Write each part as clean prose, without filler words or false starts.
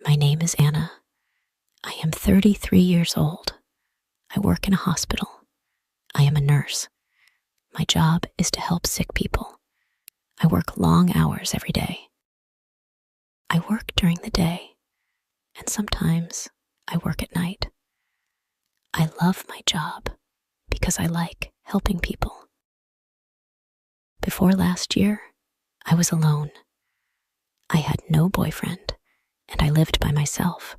My name is Anna. I am 33 years old. I work in a hospital. I am a nurse. My job is to help sick people. I work long hours every day. I work during the day, and sometimes I work at night. I love my job because I like helping people. Before last year, I was alone. I had no boyfriend, and I lived by myself.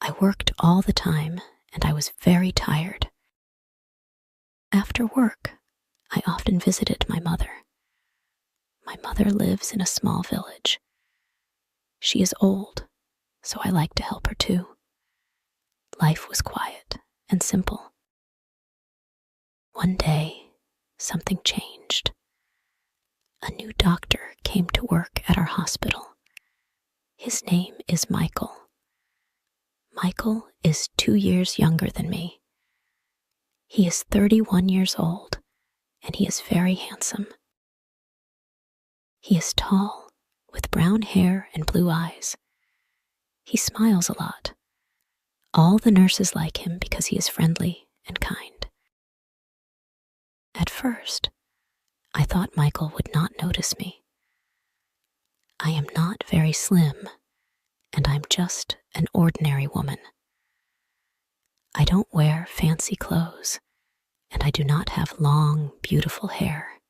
I worked all the time, and I was very tired. After work, I often visited my mother. My mother lives in a small village. She is old, so I like to help her too. Life was quiet and simple. One day, something changed. A new doctor came to work at our hospital. His name is Michael. Michael is 2 years younger than me. He is 31 years old, and he is very handsome. He is tall, with brown hair and blue eyes. He smiles a lot. All the nurses like him because he is friendly and kind. At first, I thought Michael would not notice me. I am not very slim, and I'm just an ordinary woman. I don't wear fancy clothes, and I do not have long, beautiful hair.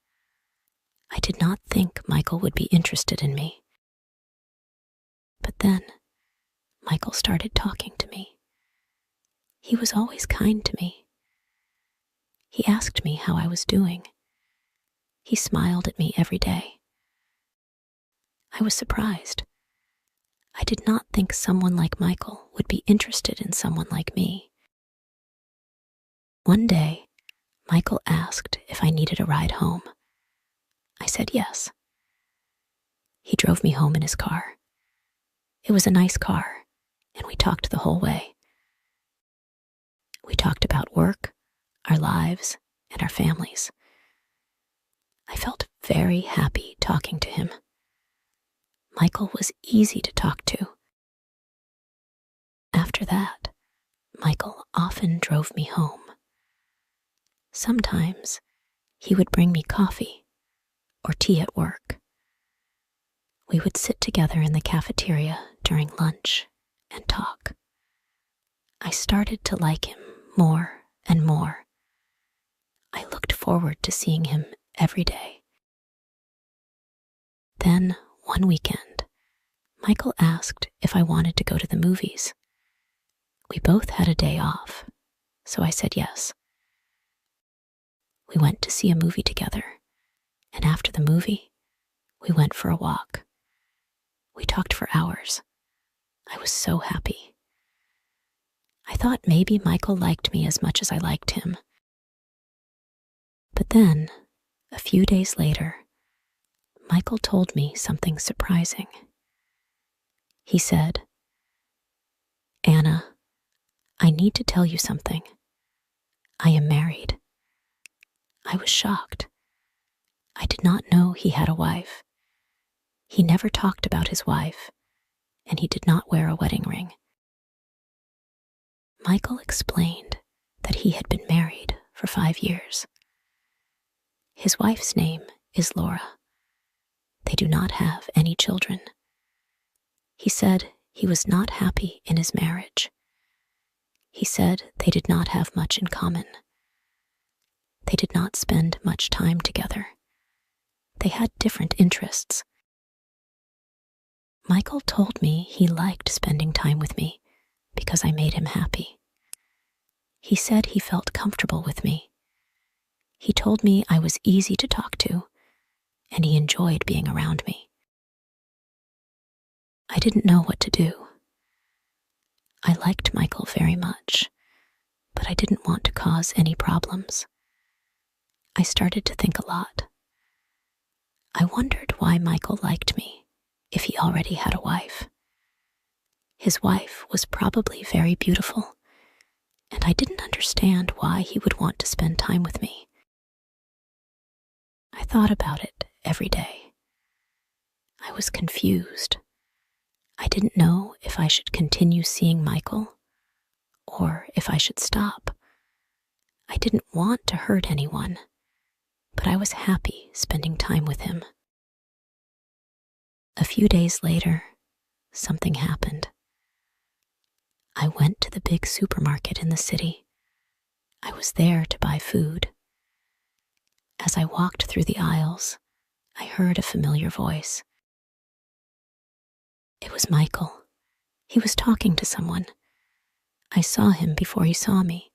I did not think Michael would be interested in me. But then, Michael started talking to me. He was always kind to me. He asked me how I was doing. He smiled at me every day. I was surprised. I did not think someone like Michael would be interested in someone like me. One day, Michael asked if I needed a ride home. I said yes. He drove me home in his car. It was a nice car, and we talked the whole way. We talked about work, our lives, and our families. I felt very happy talking to him. Michael was easy to talk to. After that, Michael often drove me home. Sometimes he would bring me coffee or tea at work. We would sit together in the cafeteria during lunch and talk. I started to like him more and more. I looked forward to seeing him every day. Then, one weekend, Michael asked if I wanted to go to the movies. We both had a day off, so I said yes. We went to see a movie together, and after the movie, we went for a walk. We talked for hours. I was so happy. I thought maybe Michael liked me as much as I liked him. But then, a few days later, Michael told me something surprising. He said, "Anna, I need to tell you something. I am married." I was shocked. I did not know he had a wife. He never talked about his wife, and he did not wear a wedding ring. Michael explained that he had been married for 5 years. His wife's name is Laura. They do not have any children. He said he was not happy in his marriage. He said they did not have much in common. They did not spend much time together. They had different interests. Michael told me he liked spending time with me because I made him happy. He said he felt comfortable with me. He told me I was easy to talk to, and he enjoyed being around me. I didn't know what to do. I liked Michael very much, but I didn't want to cause any problems. I started to think a lot. I wondered why Michael liked me if he already had a wife. His wife was probably very beautiful, and I didn't understand why he would want to spend time with me. I thought about it every day. I was confused. I didn't know if I should continue seeing Michael or if I should stop. I didn't want to hurt anyone, but I was happy spending time with him. A few days later, something happened. I went to the big supermarket in the city. I was there to buy food. As I walked through the aisles, I heard a familiar voice. It was Michael. He was talking to someone. I saw him before he saw me.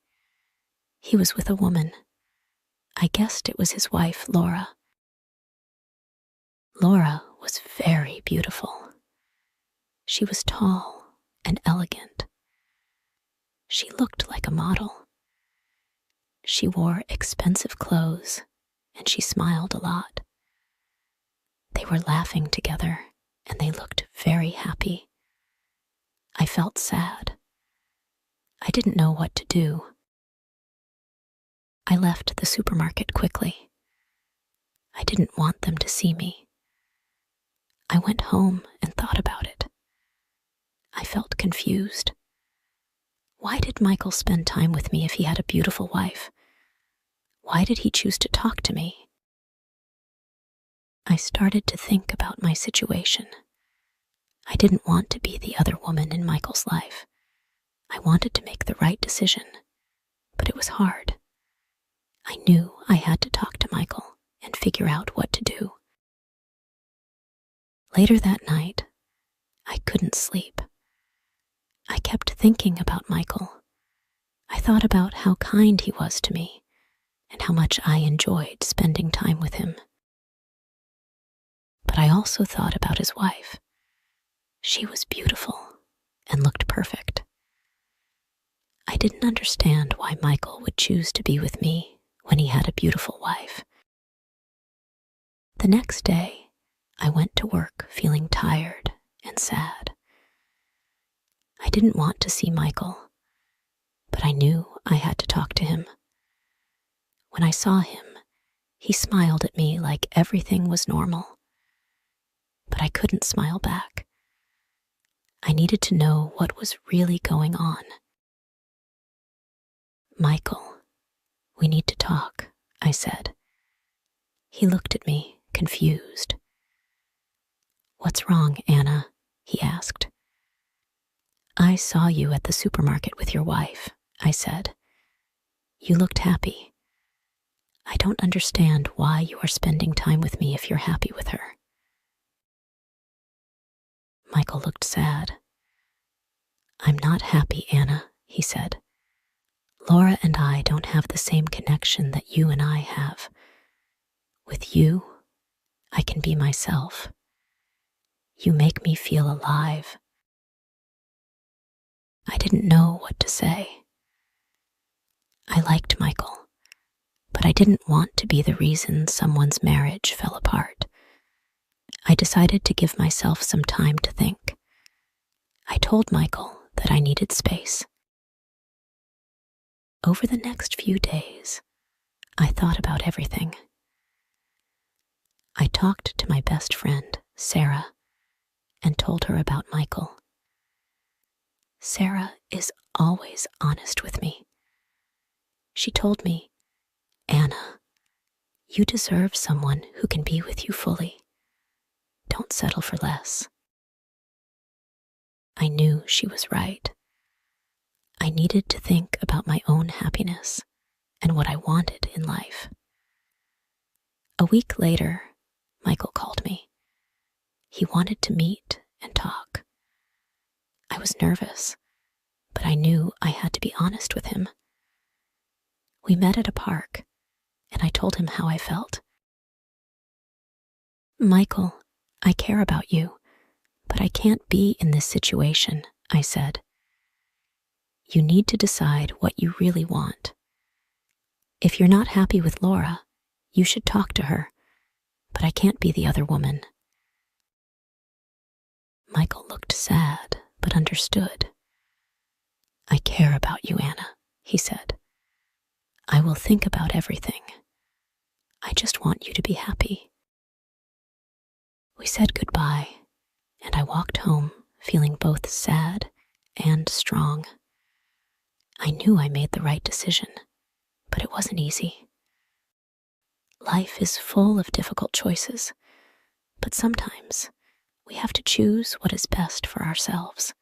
He was with a woman. I guessed it was his wife, Laura. Laura was very beautiful. She was tall and elegant. She looked like a model. She wore expensive clothes, and she smiled a lot. They were laughing together, and they looked very happy. I felt sad. I didn't know what to do. I left the supermarket quickly. I didn't want them to see me. I went home and thought about it. I felt confused. Why did Michael spend time with me if he had a beautiful wife? Why did he choose to talk to me? I started to think about my situation. I didn't want to be the other woman in Michael's life. I wanted to make the right decision, but it was hard. I knew I had to talk to Michael and figure out what to do. Later that night, I couldn't sleep. I kept thinking about Michael. I thought about how kind he was to me and how much I enjoyed spending time with him. But I also thought about his wife. She was beautiful and looked perfect. I didn't understand why Michael would choose to be with me when he had a beautiful wife. The next day, I went to work feeling tired and sad. I didn't want to see Michael, but I knew I had to talk to him. When I saw him, he smiled at me like everything was normal. But I couldn't smile back. I needed to know what was really going on. Michael, we need to talk, I said. He looked at me, confused. What's wrong, Anna? He asked. I saw you at the supermarket with your wife, I said. You looked happy. I don't understand why you are spending time with me if you're happy with her. Michael looked sad. I'm not happy, Anna, he said. Laura and I don't have the same connection that you and I have. With you, I can be myself. You make me feel alive. I didn't know what to say. I liked Michael, but I didn't want to be the reason someone's marriage fell apart. I decided to give myself some time to think. I told Michael that I needed space. Over the next few days, I thought about everything. I talked to my best friend, Sarah, and told her about Michael. Sarah is always honest with me. She told me, Anna, you deserve someone who can be with you fully. Don't settle for less. I knew she was right. I needed to think about my own happiness and what I wanted in life. A week later, Michael called me. He wanted to meet and talk. I was nervous, but I knew I had to be honest with him. We met at a park, and I told him how I felt. Michael, I care about you, but I can't be in this situation, I said. You need to decide what you really want. If you're not happy with Laura, you should talk to her, but I can't be the other woman. Michael looked sad, but understood. I care about you, Anna, he said. I will think about everything. I just want you to be happy. We said goodbye, and I walked home feeling both sad and strong. I knew I made the right decision, but it wasn't easy. Life is full of difficult choices, but sometimes we have to choose what is best for ourselves.